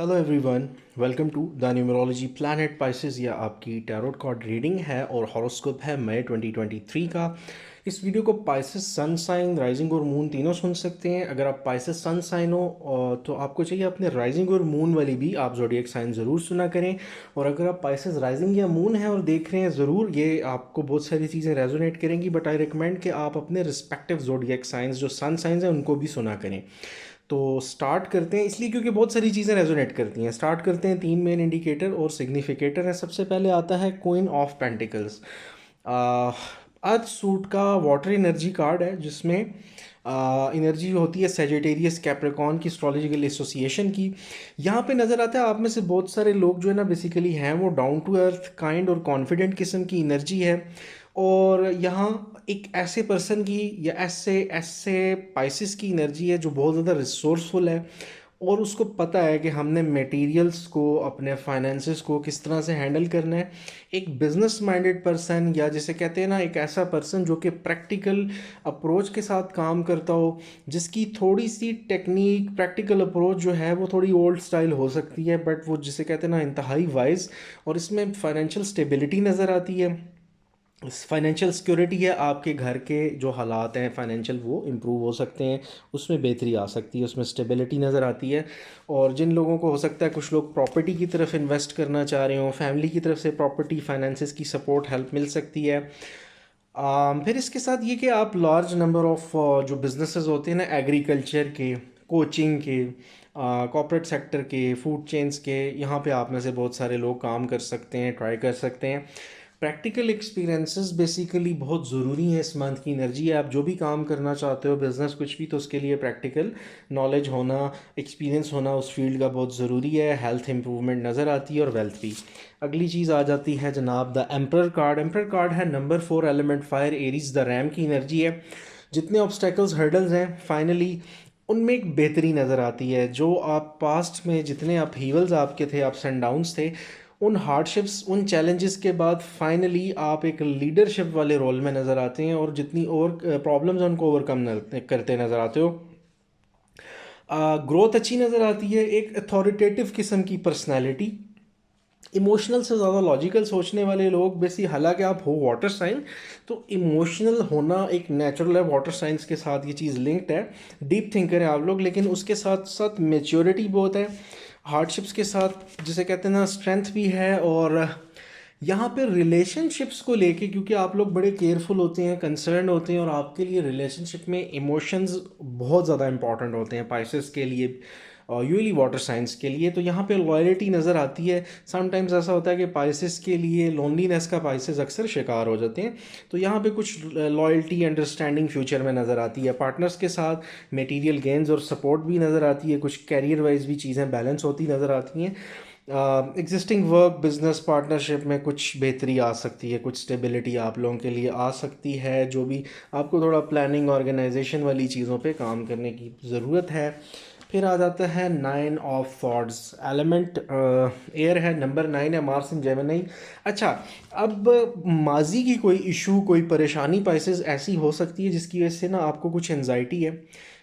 Hello everyone, welcome to the numerology planet Pisces. या आपकी tarot card reading है और हॉरोस्कोप है मई 2023 का। इस वीडियो को पाइसेस सन साइन, राइजिंग और मून तीनों सुन सकते हैं। अगर आप पाइसेस सन साइन हो तो आपको चाहिए अपने राइजिंग और मून वाली भी आप ज़ोडिएक साइन ज़रूर सुना करें। और अगर आप पाइसेस राइजिंग या मून है और देख रहे हैं, ज़रूर ये आपको बहुत सारी चीज़ें रेजोनेट करेंगी, बट आई रिकमेंड कि आप अपने रिस्पेक्टिव ज़ोडिएक साइंस जो सन साइंस हैं उनको भी सुना करें। तो स्टार्ट करते हैं, इसलिए क्योंकि बहुत सारी चीज़ें रेजोनेट करती हैं। स्टार्ट करते हैं, तीन मेन इंडिकेटर और सिग्निफिकेटर है। सबसे पहले आता है queen of pentacles. Earth suit का वाटर एनर्जी कार्ड है, जिसमें एनर्जी होती है सेजिटेरियस कैप्रिकॉर्न की एस्ट्रोलॉजिकल एसोसिएशन की। यहाँ पे नज़र आता है आप में से बहुत सारे लोग जो है ना बेसिकली हैं वो डाउन टू अर्थ, काइंड और कॉन्फिडेंट किस्म की एनर्जी है। और यहाँ एक ऐसे पर्सन की या ऐसे ऐसे पाइसिस की एनर्जी है जो बहुत ज़्यादा रिसोर्सफुल है और उसको पता है कि हमने मटेरियल्स को, अपने फाइनेंसेस को किस तरह से हैंडल करना है। एक बिजनेस माइंडेड पर्सन, या जिसे कहते हैं ना एक ऐसा पर्सन जो कि प्रैक्टिकल अप्रोच के साथ काम करता हो, जिसकी थोड़ी सी टेक्निक, प्रैक्टिकल अप्रोच जो है वो थोड़ी ओल्ड स्टाइल हो सकती है, बट वो जिसे कहते हैं ना इंतहाई वाइज। और इसमें फाइनेंशियल स्टेबिलिटी नज़र आती है, फाइनेंशियल सिक्योरिटी है। आपके घर के जो हालात हैं फाइनेंशियल वो इम्प्रूव हो सकते हैं, उसमें बेहतरी आ सकती है, उसमें स्टेबिलिटी नज़र आती है। और जिन लोगों को हो सकता है कुछ लोग प्रॉपर्टी की तरफ इन्वेस्ट करना चाह रहे हो, फैमिली की तरफ से प्रॉपर्टी फाइनेंसिस की सपोर्ट हेल्प मिल सकती है। फिर इसके साथ ये कि आप लार्ज नंबर ऑफ जो बिजनेसेस होते हैं ना, एग्रीकल्चर के, कोचिंग के, कॉर्पोरेट सेक्टर के, फूड चेन्स के, यहाँ पे आप में से बहुत सारे लोग काम कर सकते हैं, ट्राई कर सकते हैं। प्रैक्टिकल एक्सपीरियंसेस बेसिकली बहुत ज़रूरी है इस मंथ की एनर्जी है। आप जो भी काम करना चाहते हो, बिजनेस कुछ भी, तो उसके लिए प्रैक्टिकल नॉलेज होना, एक्सपीरियंस होना उस फील्ड का बहुत ज़रूरी है। हेल्थ इंप्रूवमेंट नज़र आती है और वेल्थ भी। अगली चीज़ आ जाती है जनाब the emperor card. Emperor card है number 4, element fire, Aries the ram की एनर्जी है। जितने ऑब्स्टेकल्स, हर्डल्स हैं, फाइनली उनमें एक बेहतरी नज़र आती है। जो आप पास्ट में जितने अपहीवल्स आपके थे, अप्स एंड डाउन्स थे, उन हार्डशिप्स, उन चैलेंजेस के बाद फाइनली आप एक लीडरशिप वाले रोल में नज़र आते हैं और जितनी ओवर प्रॉब्लम्स हैं उनको ओवरकम करते नज़र आते हो। ग्रोथ अच्छी नज़र आती है, एक अथॉरिटेटिव किस्म की पर्सनैलिटी, इमोशनल से ज़्यादा लॉजिकल सोचने वाले लोग बेसी। हालांकि आप हो वाटर साइन, तो इमोशनल होना एक नेचुरल है, वाटर साइंस के साथ ये चीज़ लिंक्ड है। डीप थिंकर है आप लोग, लेकिन उसके साथ साथ मेच्योरिटी बहुत है। हार्डशिप्स के साथ जिसे कहते हैं ना स्ट्रेंथ भी है। और यहाँ पे रिलेशनशिप्स को लेके, क्योंकि आप लोग बड़े केयरफुल होते हैं, कंसर्न होते हैं, और आपके लिए रिलेशनशिप में इमोशंस बहुत ज़्यादा इंपॉर्टेंट होते हैं पाइसेस के लिए, यूजली वाटर साइंस के लिए। तो यहाँ पे लॉयल्टी नज़र आती है। समटाइम्स ऐसा होता है कि पाइसेस के लिए लोनलीनेस का पाइसेस अक्सर शिकार हो जाते हैं। तो यहाँ पे कुछ लॉयल्टी, अंडरस्टैंडिंग फ्यूचर में नज़र आती है। पार्टनर्स के साथ मटेरियल गेंस और सपोर्ट भी नज़र आती है। कुछ कैरियर वाइज भी चीज़ें बैलेंस होती नज़र आती हैं। एग्जिस्टिंग वर्क बिजनेस पार्टनरशिप में कुछ बेहतरी आ सकती है, कुछ स्टेबिलिटी आप लोगों के लिए आ सकती है। जो भी आपको थोड़ा प्लानिंग, ऑर्गेनाइजेशन वाली चीज़ों पे काम करने की ज़रूरत है। फिर आ जाता है 9 ऑफ थॉट्स। एलिमेंट एयर है, नंबर 9 है, मार्स इन जेमिनी। अच्छा, अब माजी की कोई इशू, कोई परेशानी पाइसेस ऐसी हो सकती है जिसकी वजह से ना आपको कुछ एनजाइटी है,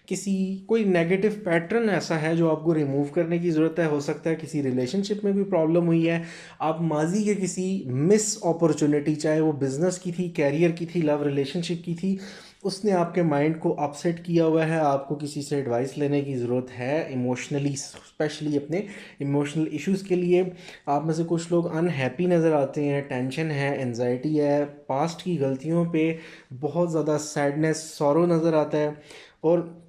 किसी कोई नेगेटिव पैटर्न ऐसा है जो आपको रिमूव करने की ज़रूरत है। हो सकता है किसी रिलेशनशिप में भी प्रॉब्लम हुई है, आप माजी के किसी मिस अपॉर्चुनिटी, चाहे वो बिजनेस की थी, कैरियर की थी, लव रिलेशनशिप की थी, उसने आपके माइंड को अपसेट किया हुआ है। आपको किसी से एडवाइस लेने की ज़रूरत है इमोशनली, स्पेशली अपने इमोशनल इश्यूज़ के लिए। आप में से कुछ लोग अनहैप्पी नज़र आते हैं, टेंशन है, एनजाइटी है, पास्ट की गलतियों पे बहुत ज़्यादा सैडनेस, सॉरो नज़र आता है। और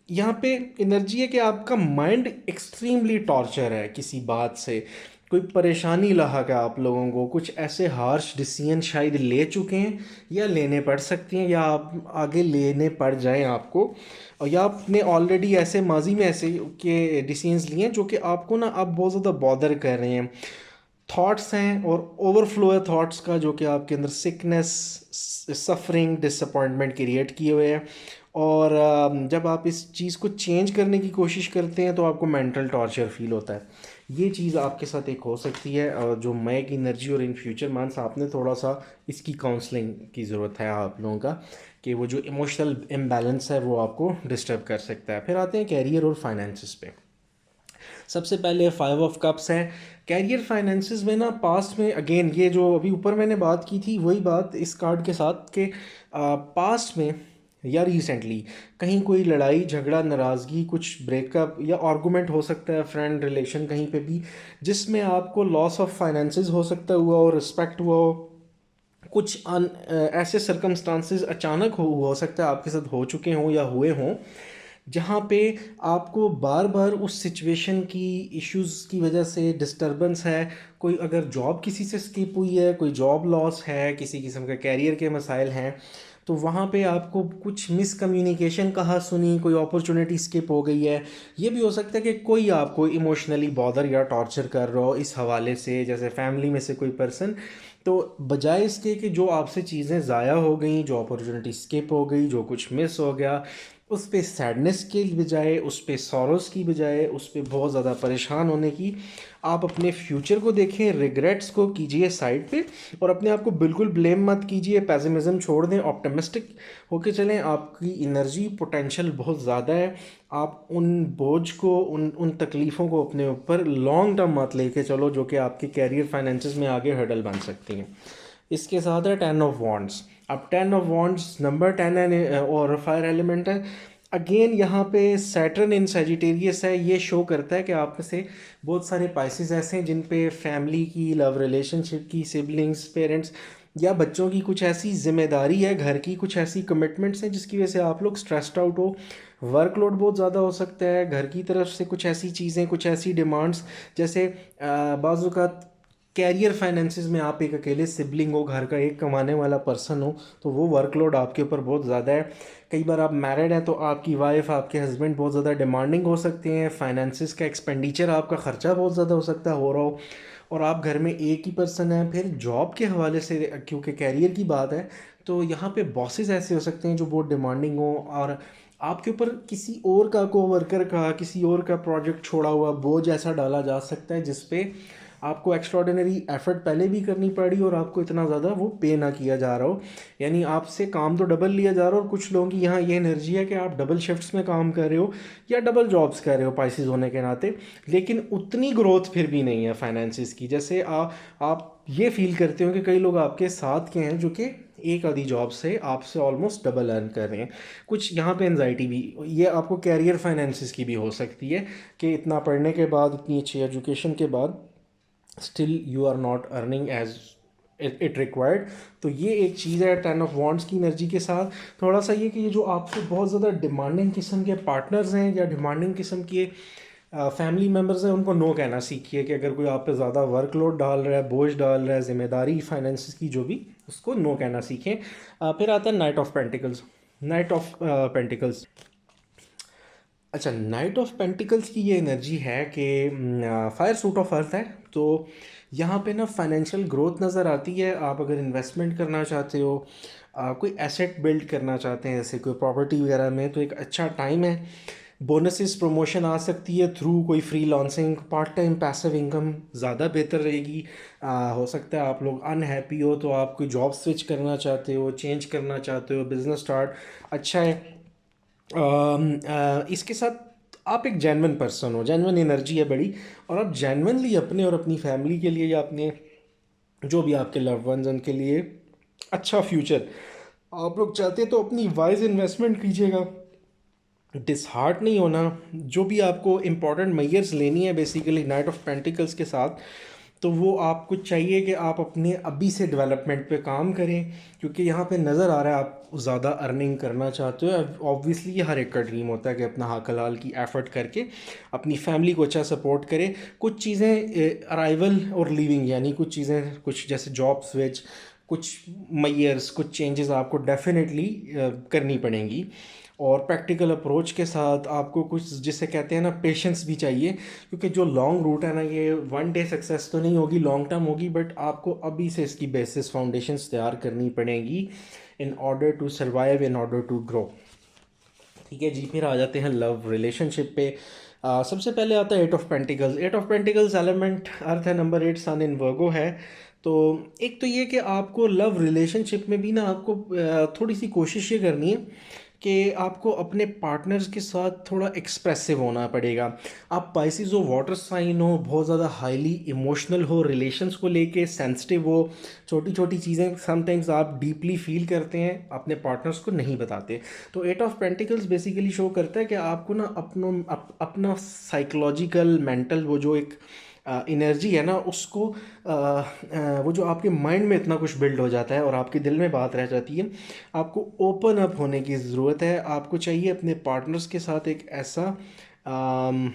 यहाँ पे एनर्जी है कि आपका माइंड एक्सट्रीमली टॉर्चर है किसी बात से, कोई परेशानी लाक है आप लोगों को, कुछ ऐसे हार्श डिसीजन शायद ले चुके हैं या लेने पड़ सकती हैं, या आप आगे लेने पड़ जाएं आपको। और या आपने ऑलरेडी ऐसे माजी में ऐसे के डिसीजंस लिए हैं जो कि आपको ना अब बहुत ज़्यादा बॉदर कर रहे हैं। थॉट्स हैं और ओवरफ्लो है थॉट्स का, जो कि आपके अंदर सिकनेस, सफरिंग, डिसअपॉइंटमेंट क्रिएट किए हुए हैं। और जब आप इस चीज़ को चेंज करने की कोशिश करते हैं तो आपको मेंटल टॉर्चर फील होता है। ये चीज़ आपके साथ एक हो सकती है, और जो मई की एनर्जी और इन फ्यूचर मंथ्स आपने थोड़ा सा इसकी काउंसलिंग की ज़रूरत है आप लोगों का, कि वो जो इमोशनल इम्बैलेंस है वो आपको डिस्टर्ब कर सकता है। फिर आते हैं कैरियर और फाइनेंसिस पे। सबसे पहले 5 ऑफ कप्स है। कैरियर फाइनेंसेस में ना पास्ट में अगेन ये जो अभी ऊपर मैंने बात की थी वही बात इस कार्ड के साथ के पास्ट में या रिसेंटली कहीं कोई लड़ाई झगड़ा नाराज़गी कुछ ब्रेकअप या आर्गूमेंट हो सकता है फ्रेंड रिलेशन कहीं पे भी, जिसमें आपको लॉस ऑफ फाइनेंसेस हो सकता हुआ और रिस्पेक्ट हुआ हो। कुछ ऐसे सर्कमस्टांसेस अचानक हो सकता है आपके साथ हो चुके हों या हुए हों, जहाँ पे आपको बार बार उस सिचुएशन की इश्यूज़ की वजह से डिस्टरबेंस है। कोई अगर जॉब किसी से स्किप हुई है, कोई जॉब लॉस है, किसी किस्म का कैरियर के मसाइल हैं, तो वहाँ पे आपको कुछ मिसकम्युनिकेशन कहा सुनी, कोई अपॉर्चुनिटी स्किप हो गई है। ये भी हो सकता है कि कोई आपको इमोशनली बॉदर या टॉर्चर कर रहा हो इस हवाले से, जैसे फैमिली में से कोई पर्सन। तो बजाय इसके कि जो आपसे चीज़ें ज़ाया हो गई, जो अपॉर्चुनिटी स्किप हो गई, जो कुछ मिस हो गया, उस पे सैडनेस के बजाय, उस पे सॉरोस की बजाय, उस पे बहुत ज़्यादा परेशान होने की, आप अपने फ्यूचर को देखें, रिग्रेट्स को कीजिए साइड पे और अपने आप को बिल्कुल ब्लेम मत कीजिए, पेसिमिज्म छोड़ दें, ऑप्टिमिस्टिक होके चलें। आपकी एनर्जी पोटेंशियल बहुत ज़्यादा है। आप उन बोझ को, उन उन तकलीफ़ों को अपने ऊपर लॉन्ग टर्म मत लेके चलो, जो कि आपके कैरियर फाइनेंसेस में आगे हर्डल बन सकती हैं। इसके साथ है 10 ऑफ वॉन्ड्स। अब 10 ऑफ वॉन्ड्स नंबर 10 है और फायर एलिमेंट है। अगेन यहाँ पे सैटर्न इन सेजिटेरियस है। ये शो करता है कि आप में से बहुत सारे पाइसेस ऐसे हैं जिन पे फैमिली की, लव रिलेशनशिप की, सिबलिंग्स, पेरेंट्स या बच्चों की कुछ ऐसी जिम्मेदारी है, घर की कुछ ऐसी कमिटमेंट्स हैं जिसकी वजह से आप लोग स्ट्रेस्ड आउट हो। वर्कलोड बहुत ज़्यादा हो सकता है, घर की तरफ से कुछ ऐसी चीज़ें, कुछ ऐसी डिमांड्स, जैसे बाज़ कैरियर फाइनेंसेस में आप एक अकेले सिबलिंग हो, घर का एक कमाने वाला पर्सन हो, तो वो वर्कलोड आपके ऊपर बहुत ज़्यादा है। कई बार आप मैरिड हैं तो आपकी वाइफ, आपके हस्बैंड बहुत ज़्यादा डिमांडिंग हो सकते हैं। फाइनेंसेस का एक्सपेंडिचर, आपका ख़र्चा बहुत ज़्यादा हो सकता है हो रहा हो, और आप घर में एक ही पर्सन हैं। फिर जॉब के हवाले से क्योंकि कैरियर की बात है, तो यहाँ पे बॉसेस ऐसे हो सकते हैं जो बहुत डिमांडिंग हो, और आपके ऊपर किसी और का, को वर्कर का, किसी और का प्रोजेक्ट छोड़ा हुआ बोझ ऐसा डाला जा सकता है जिसपे आपको एक्स्ट्रॉर्डिनरी एफर्ट पहले भी करनी पड़ी और आपको इतना ज़्यादा वो पे ना किया जा रहा हो। यानी आपसे काम तो डबल लिया जा रहा हो, और कुछ लोगों की यहाँ ये एनर्जी है कि आप डबल शिफ्ट्स में काम कर रहे हो या डबल जॉब्स कर रहे हो पाइसेस होने के नाते, लेकिन उतनी ग्रोथ फिर भी नहीं है फाइनेंसिस की। जैसे आप ये फील करते हो कि कई लोग आपके साथ के हैं जो कि एक आधी जॉब से आपसे ऑलमोस्ट डबल अर्न कर रहे हैं। कुछ यहाँ पे एनजाइटी भी, ये आपको कैरियर फाइनेंसिस की भी हो सकती है कि इतना पढ़ने के बाद, इतनी अच्छी एजुकेशन के बाद still you are not earning as it required. तो ये एक चीज़ है 10 ऑफ वॉन्ड्स की एनर्जी के साथ। थोड़ा सा ये कि ये जो आपसे बहुत ज़्यादा डिमांडिंग किस्म के पार्टनर्स हैं या डिमांडिंग किस्म के फैमिली मेम्बर्स हैं, उनको नो कहना सीखिए कि अगर कोई आप पे ज़्यादा वर्कलोड डाल रहा है, बोझ डाल रहा है, जिम्मेदारी फाइनेंस की जो भी, उसको नो कहना सीखें। फिर आता है night of pentacles. Night of pentacles, अच्छा, नाइट ऑफ पेंटिकल्स की ये एनर्जी है कि फायर सूट ऑफ अर्थ है। तो यहाँ पे ना फाइनेंशियल ग्रोथ नज़र आती है। आप अगर इन्वेस्टमेंट करना चाहते हो, कोई एसेट बिल्ड करना चाहते हैं जैसे कोई प्रॉपर्टी वगैरह में, तो एक अच्छा टाइम है। बोनसेस, प्रमोशन आ सकती है थ्रू कोई free freelancing, part time passive income ज़्यादा बेहतर रहेगी। हो सकता है आप लोग अनहैप्पी हो तो आप कोई जॉब स्विच करना चाहते हो, चेंज करना चाहते हो, बिज़नेस स्टार्ट अच्छा है। इसके साथ आप एक जेन्युइन पर्सन हो, जेन्युइन एनर्जी है बड़ी, और आप जेन्युइनली अपने और अपनी फैमिली के लिए या अपने जो भी आपके लव वंस उनके लिए अच्छा फ्यूचर आप लोग चाहते हैं, तो अपनी वाइज इन्वेस्टमेंट कीजिएगा। डिसहार्ट नहीं होना। जो भी आपको इम्पोर्टेंट मेजर्स लेनी है बेसिकली नाइट ऑफ पेंटिकल्स के साथ, तो वो आपको चाहिए कि आप अपने अभी से डेवलपमेंट पे काम करें, क्योंकि यहाँ पे नज़र आ रहा है आप ज़्यादा अर्निंग करना चाहते हो। ऑब्वियसली ये हर एक का ड्रीम होता है कि अपना हक हलाल की एफ़र्ट करके अपनी फैमिली को अच्छा सपोर्ट करे। कुछ चीज़ें अराइवल और लीविंग, यानी कुछ चीज़ें, कुछ जैसे जॉब स्विच, कुछ मयर्स, कुछ चेंजेस आपको डेफिनेटली करनी पड़ेंगी। और प्रैक्टिकल अप्रोच के साथ आपको कुछ, जिसे कहते हैं ना, पेशेंस भी चाहिए, क्योंकि जो लॉन्ग रूट है ना, ये वन डे सक्सेस तो नहीं होगी, लॉन्ग टर्म होगी, बट आपको अभी से इसकी बेसिस फाउंडेशंस तैयार करनी पड़ेंगी in order to survive, in order to grow. ठीक है जी, फिर आ जाते हैं लव रिलेशनशिप पे। सबसे पहले आता है 8 of pentacles. 8 of pentacles element earth है, नंबर 8 सन इन वर्गो है। तो एक तो ये कि आपको लव रिलेशनशिप में भी ना आपको थोड़ी सी कोशिश ये करनी है कि आपको अपने पार्टनर्स के साथ थोड़ा एक्सप्रेसिव होना पड़ेगा। आप पाइसेस हो, वाटर साइन हो, बहुत ज़्यादा हाईली इमोशनल हो, रिलेशंस को लेके सेंसिटिव हो, छोटी छोटी चीज़ें समटाइम्स आप डीपली फील करते हैं, अपने पार्टनर्स को नहीं बताते। तो eight of pentacles basically show करता है कि आपको ना अपना साइकोलॉजिकल मेंटल वो जो एक एनर्जी है ना उसको वो जो आपके माइंड में इतना कुछ बिल्ड हो जाता है और आपके दिल में बात रह जाती है। आपको ओपन अप होने की ज़रूरत है। आपको चाहिए अपने पार्टनर्स के साथ एक अम,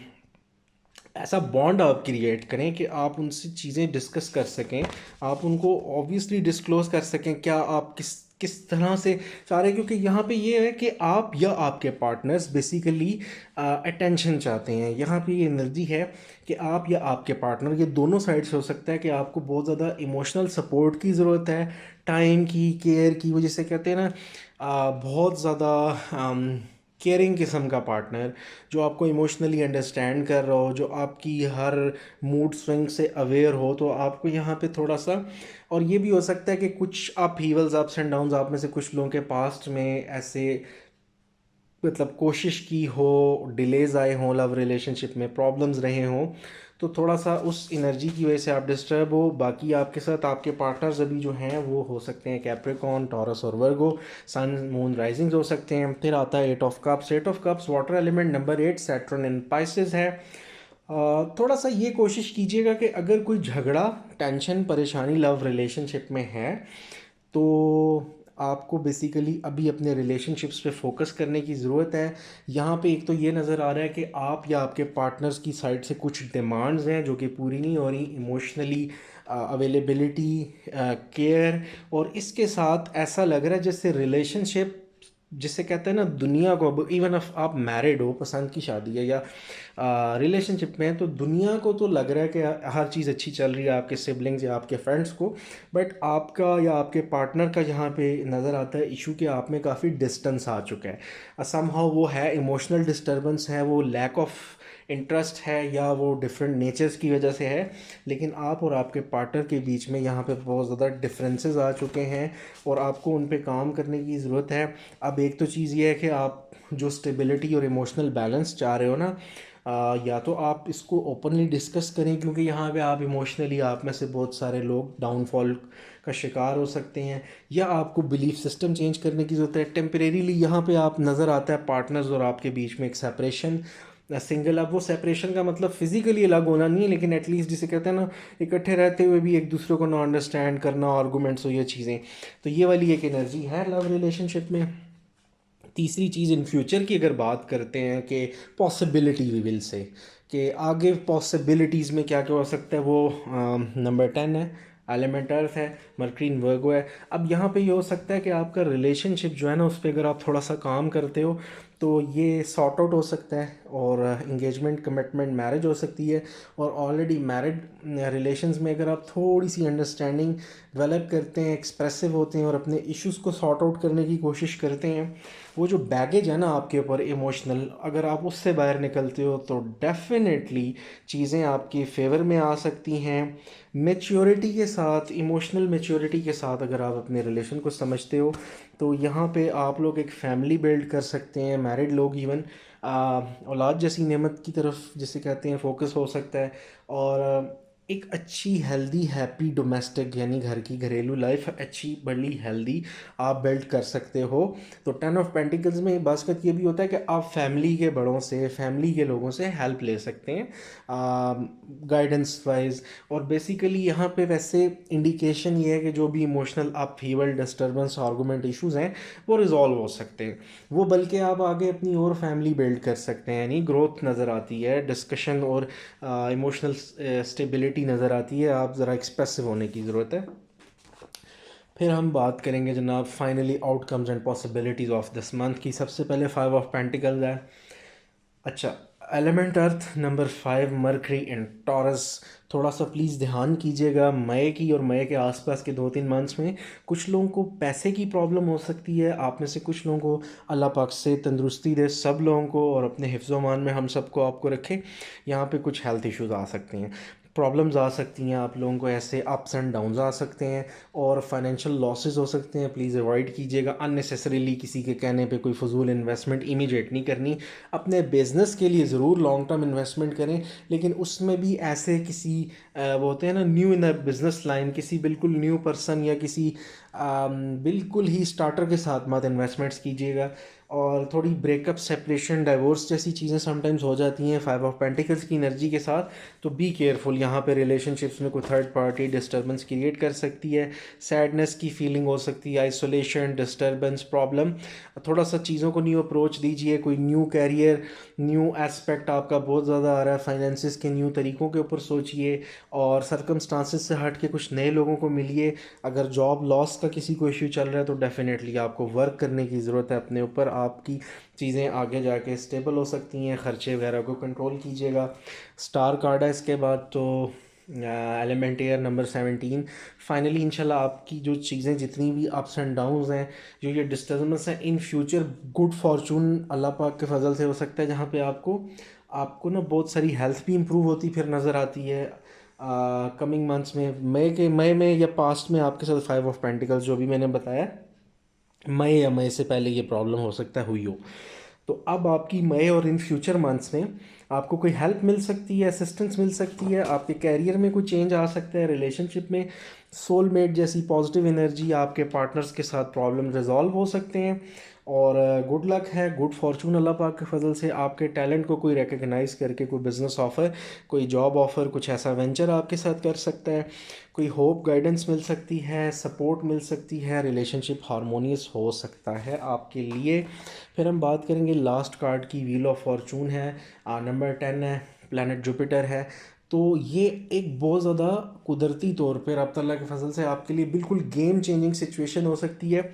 ऐसा बॉन्ड आप क्रिएट करें कि आप उनसे चीज़ें डिस्कस कर सकें, आप उनको ऑब्वियसली डिस्क्लोज कर सकें क्या आप किस किस तरह से सारे, क्योंकि यहाँ पे ये है कि आप या आपके पार्टनर्स बेसिकली अटेंशन चाहते हैं। यहाँ पे ये एनर्जी है कि आप या आपके पार्टनर, ये दोनों साइड से हो सकता है कि आपको बहुत ज़्यादा इमोशनल सपोर्ट की ज़रूरत है, टाइम की, केयर की, वो जिसे कहते हैं ना बहुत ज़्यादा केयरिंग किस्म का पार्टनर जो आपको इमोशनली अंडरस्टैंड कर रहा हो, जो आपकी हर मूड स्विंग से अवेयर हो। तो आपको यहाँ पे थोड़ा सा, और ये भी हो सकता है कि कुछ अपहीवल्स, अप्स एंड डाउन्स आप में से कुछ लोगों के पास्ट में ऐसे मतलब कोशिश की हो, डिलेज आए हों, लव रिलेशनशिप में प्रॉब्लम्स रहे हों, तो थोड़ा सा उस एनर्जी की वजह से आप डिस्टर्ब हो। बाकी आपके साथ आपके पार्टनर्स अभी जो हैं वो हो सकते हैं कैप्रिकॉन, टॉरस और वर्गो, सन मून राइजिंग्स हो सकते हैं। फिर आता है eight of cups. Eight of cups water element, number 8 Saturn in Pisces है। थोड़ा सा ये कोशिश कीजिएगा कि अगर कोई झगड़ा, टेंशन, परेशानी लव रिलेशनशिप में है तो आपको बेसिकली अभी अपने रिलेशनशिप्स पे फोकस करने की ज़रूरत है। यहाँ पे एक तो ये नज़र आ रहा है कि आप या आपके पार्टनर्स की साइड से कुछ डिमांड्स हैं जो कि पूरी नहीं हो रही, इमोशनली अवेलेबिलिटी, केयर, और इसके साथ ऐसा लग रहा है जैसे रिलेशनशिप, जिसे कहते हैं ना दुनिया को, अब इवन आप मैरिड हो, पसंद की शादी है या रिलेशनशिप में है, तो दुनिया को तो लग रहा है कि हर चीज़ अच्छी चल रही है, आपके सिबलिंग्स या आपके फ्रेंड्स को, बट आपका या आपके पार्टनर का यहाँ पे नज़र आता है इशू कि आप में काफ़ी डिस्टेंस आ चुका है। समहाउ वो है इमोशनल डिस्टर्बेंस है, वो लैक ऑफ इंटरेस्ट है, या वो डिफरेंट नेचर्स की वजह से है, लेकिन आप और आपके पार्टनर के बीच में यहाँ पे बहुत ज़्यादा डिफरेंसेस आ चुके हैं और आपको उन पे काम करने की ज़रूरत है। अब एक तो चीज़ ये है कि आप जो स्टेबिलिटी और इमोशनल बैलेंस चाह रहे हो ना, या तो आप इसको ओपनली डिस्कस करें, क्योंकि यहाँ पे आप इमोशनली, आप में से बहुत सारे लोग डाउनफॉल का शिकार हो सकते हैं, या आपको बिलीफ सिस्टम चेंज करने की ज़रूरत है टेम्परेरीली। यहाँ पे आप नज़र आता है पार्टनर्स और आपके बीच में एक सेपरेशन, सिंगल। अब वो सेपरेशन का मतलब फिजिकली अलग होना नहीं है, लेकिन एटलीस्ट जिसे कहते हैं ना इकट्ठे रहते हुए भी एक दूसरे को ना अंडरस्टैंड करना, आर्गूमेंट्स हो, ये चीज़ें, तो ये वाली एक एनर्जी है लव रिलेशनशिप में। तीसरी चीज़ इन फ्यूचर की अगर बात करते हैं कि पॉसिबिलिटी रिविल से कि आगे पॉसिबिलिटीज़ में क्या क्या हो सकता है, वो नंबर 10 है, एलिमेंट अर्थ है, मरकरी इन वर्गो है। अब यहाँ पे ये हो सकता है कि आपका रिलेशनशिप जो है ना उस पर अगर आप थोड़ा सा काम करते हो तो ये सॉर्ट आउट हो सकता है, और इंगेजमेंट, कमिटमेंट, मैरिज हो सकती है। और ऑलरेडी मैरिड रिलेशंस में अगर आप थोड़ी सी अंडरस्टैंडिंग डेवलप करते हैं, एक्सप्रेसिव होते हैं और अपने इश्यूज़ को सॉर्ट आउट करने की कोशिश करते हैं, वो जो बैगेज है ना आपके ऊपर इमोशनल, अगर आप उससे बाहर निकलते हो तो डेफिनेटली चीज़ें आपके फेवर में आ सकती हैं। मेच्योरिटी के साथ, इमोशनल मेच्योरिटी के साथ अगर आप अपने रिलेशन को समझते हो तो यहाँ पे आप लोग एक फैमिली बिल्ड कर सकते हैं। मैरिड लोग इवन औलाद जैसी नेमत की तरफ जिसे कहते हैं फोकस हो सकता है, और एक अच्छी हेल्दी हैप्पी डोमेस्टिक यानी घर की घरेलू लाइफ अच्छी बड़ी हेल्दी आप बिल्ड कर सकते हो। तो 10 ऑफ पेंटिकल्स में बास्कत ये भी होता है कि आप फैमिली के बड़ों से, फैमिली के लोगों से हेल्प ले सकते हैं गाइडेंस वाइज। और बेसिकली यहाँ पे वैसे इंडिकेशन ये है कि जो भी emotional upheaval, disturbance, argument issues हैं वो रिजॉल्व हो सकते हैं, वो बल्कि आप आगे अपनी और फैमिली बिल्ड कर सकते हैं, यानी ग्रोथ नज़र आती है, डिस्कशन और इमोशनल स्टेबिलिटी नज़र आती है। आप ज़रा एक्सप्रेसिव होने की ज़रूरत है। फिर हम बात करेंगे जनाब finally outcomes and possibilities of this month की। सबसे पहले 5 ऑफ पेंटिकल्स है। अच्छा, एलिमेंट अर्थ नंबर 5 मरकरी इन टॉरस। थोड़ा सा प्लीज़ ध्यान कीजिएगा, मई की और मई के आसपास के 2-3 मंथ्स में कुछ लोगों को पैसे की प्रॉब्लम हो सकती है। आप में से कुछ लोगों को अल्लाह पाक से तंदुरुस्ती दे, सब लोगों को, और अपने हिफ्ज़-ओ-मान में हम सबको आपको रखे। यहाँ पे कुछ हेल्थ इश्यूज़ आ सकते हैं। प्रॉब्लम्स आ सकती हैं, आप लोगों को ऐसे अप्स एंड डाउन्स आ सकते हैं और फाइनेंशियल लॉसेस हो सकते हैं। प्लीज़ अवॉइड कीजिएगा अननेसेसरीली किसी के कहने पे कोई फजूल इन्वेस्टमेंट इमीडिएट नहीं करनी। अपने बिज़नेस के लिए ज़रूर लॉन्ग टर्म इन्वेस्टमेंट करें, लेकिन उसमें भी ऐसे किसी वो होते हैं ना new in the business line, किसी बिल्कुल न्यू पर्सन या किसी बिल्कुल ही स्टार्टर के साथ मत इन्वेस्टमेंट्स कीजिएगा। और थोड़ी ब्रेकअप, सेपरेशन, डाइवोर्स जैसी चीज़ें समटाइम्स हो जाती हैं 5 ऑफ पेंटिकल्स की एनर्जी के साथ, तो बी केयरफुल। यहाँ पे रिलेशनशिप्स में कोई थर्ड पार्टी डिस्टर्बेंस क्रिएट कर सकती है, सैडनेस की फीलिंग हो सकती है, आइसोलेशन, डिस्टर्बेंस, प्रॉब्लम। थोड़ा सा चीज़ों को न्यू अप्रोच दीजिए, कोई न्यू कैरियर, न्यू एस्पेक्ट आपका बहुत ज़्यादा आ रहा है, फाइनेंसिस के न्यू तरीक़ों के ऊपर सोचिए और सर्कमस्टांसिस से हट के कुछ नए लोगों को मिलिए। अगर जॉब लॉस का किसी को इश्यू चल रहा है तो डेफिनेटली आपको वर्क करने की ज़रूरत है अपने ऊपर, आपकी चीज़ें आगे जाके स्टेबल हो सकती हैं। ख़र्चे वगैरह को कंट्रोल कीजिएगा। स्टार कार्ड है इसके बाद तो एलिमेंट एयर नंबर 17। फाइनली इंशाल्लाह आपकी जो चीज़ें जितनी भी अप्स एंड डाउन्स हैं, जो ये डिस्टर्बेंस हैं, इन फ्यूचर गुड फॉर्चून अल्लाह पाक के फजल से हो सकता है, जहाँ पे आपको आपको ना बहुत सारी हेल्थ भी इम्प्रूव होती फिर नज़र आती है कमिंग मंथ्स में। मई में या पास्ट में आपके साथ 5 ऑफ पेंटिकल्स जो भी मैंने बताया, मई या मई से पहले ये प्रॉब्लम हो सकता है हुई हो, तो अब आपकी मई और इन फ्यूचर मंथ्स में आपको कोई हेल्प मिल सकती है, असिस्टेंस मिल सकती है, आपके कैरियर में कोई चेंज आ सकता है, रिलेशनशिप में सोलमेट जैसी पॉजिटिव एनर्जी, आपके पार्टनर्स के साथ प्रॉब्लम रिजॉल्व हो सकते हैं। और गुड लक है, गुड फॉर्चून अल्लाह पाक के फजल से आपके टैलेंट को कोई रिकग्नाइज़ करके कोई बिज़नेस ऑफ़र, कोई जॉब ऑफ़र, कुछ ऐसा वेंचर आपके साथ कर सकता है। कोई होप, गाइडेंस मिल सकती है, सपोर्ट मिल सकती है, रिलेशनशिप हारमोनियस हो सकता है आपके लिए। फिर हम बात करेंगे लास्ट कार्ड की, व्हील ऑफ फॉर्चून है, नंबर 10 है, प्लैनेट जुपिटर है। तो ये एक बहुत ज़्यादा कुदरती तौर पर रब तआला के फजल से आपके लिए बिल्कुल गेम चेंजिंग सिचुएशन हो सकती है,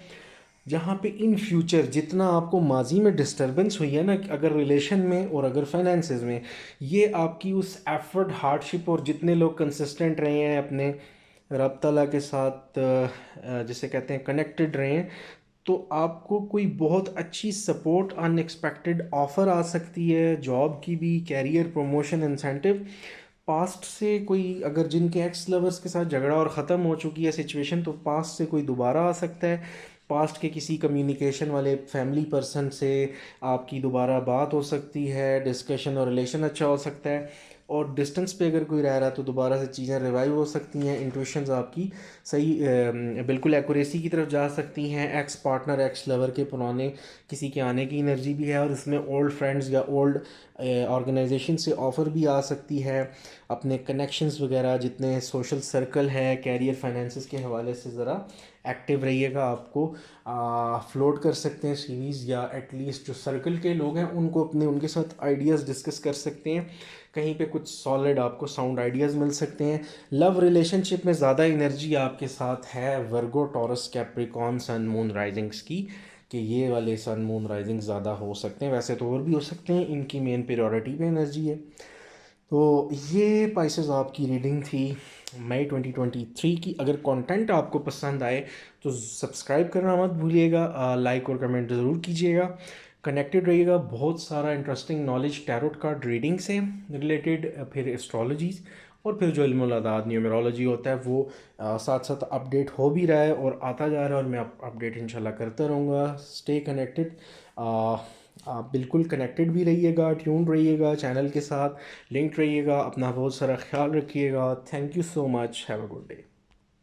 जहाँ पे इन फ्यूचर जितना आपको माजी में डिस्टर्बेंस हुई है ना, अगर रिलेशन में और अगर फाइनेंसेस में, ये आपकी उस एफर्ट, हार्डशिप और जितने लोग कंसिस्टेंट रहे हैं अपने रब तआला के साथ जिसे कहते हैं कनेक्टेड रहे हैं, तो आपको कोई बहुत अच्छी सपोर्ट, अनएक्सपेक्टेड ऑफ़र आ सकती है, जॉब की भी, कैरियर, प्रमोशन, इंसेंटिव। पास्ट से कोई अगर जिनके एक्स लवर्स के साथ झगड़ा और ख़त्म हो चुकी है सिचुएशन, तो पास्ट से कोई दोबारा आ सकता है। पास्ट के किसी कम्युनिकेशन वाले फैमिली पर्सन से आपकी दोबारा बात हो सकती है, डिस्कशन और रिलेशन अच्छा हो सकता है। और डिस्टेंस पे अगर कोई रह रहा है तो दोबारा से चीज़ें रिवाइव हो सकती हैं, इंट्यूशंस आपकी सही बिल्कुल एक्यूरेसी की तरफ जा सकती हैं। एक्स पार्टनर, एक्स लवर के पुराने किसी के आने की एनर्जी भी है और इसमें ओल्ड फ्रेंड्स या ओल्ड ऑर्गेनाइजेशन से ऑफ़र भी आ सकती है। अपने कनेक्शंस वगैरह जितने सोशल सर्कल है, कैरियर, फाइनेंसिस के हवाले से ज़रा एक्टिव रहिएगा। आपको फ्लोट कर सकते हैं सीरीज़, या एटलीस्ट जो सर्कल के लोग हैं उनको अपने उनके साथ आइडियाज़ डिस्कस कर सकते हैं, कहीं पे कुछ सॉलिड आपको साउंड आइडियाज़ मिल सकते हैं। लव रिलेशनशिप में ज़्यादा एनर्जी आपके साथ है वर्गो, टॉरस, कैप्रिकॉन, सन, मून राइजिंग्स की, कि ये वाले सन, मून राइजिंग ज़्यादा हो सकते हैं। वैसे तो और भी हो सकते हैं, इनकी मेन प्रायोरिटी पे एनर्जी है। तो ये पाइसेस आपकी रीडिंग थी मई 2023 की। अगर कंटेंट आपको पसंद आए तो सब्सक्राइब करना मत भूलिएगा, लाइक और कमेंट ज़रूर कीजिएगा। कनेक्टेड रहिएगा, बहुत सारा interesting knowledge tarot card reading से रिलेटेड, फिर एस्ट्रोलॉजीज़ और फिर जो इल्मुल अदाद, न्यूमरोलॉजी होता है वो साथ साथ अपडेट हो भी रहा है और आता जा रहा है, और मैं अपडेट इंशाल्लाह करता रहूँगा। स्टे कनेक्टेड, आप बिल्कुल कनेक्टेड भी रहिएगा, ट्यून रहिएगा चैनल के साथ, लिंक रहिएगा। अपना बहुत सारा ख्याल रखिएगा। Thank you so much, have a good day.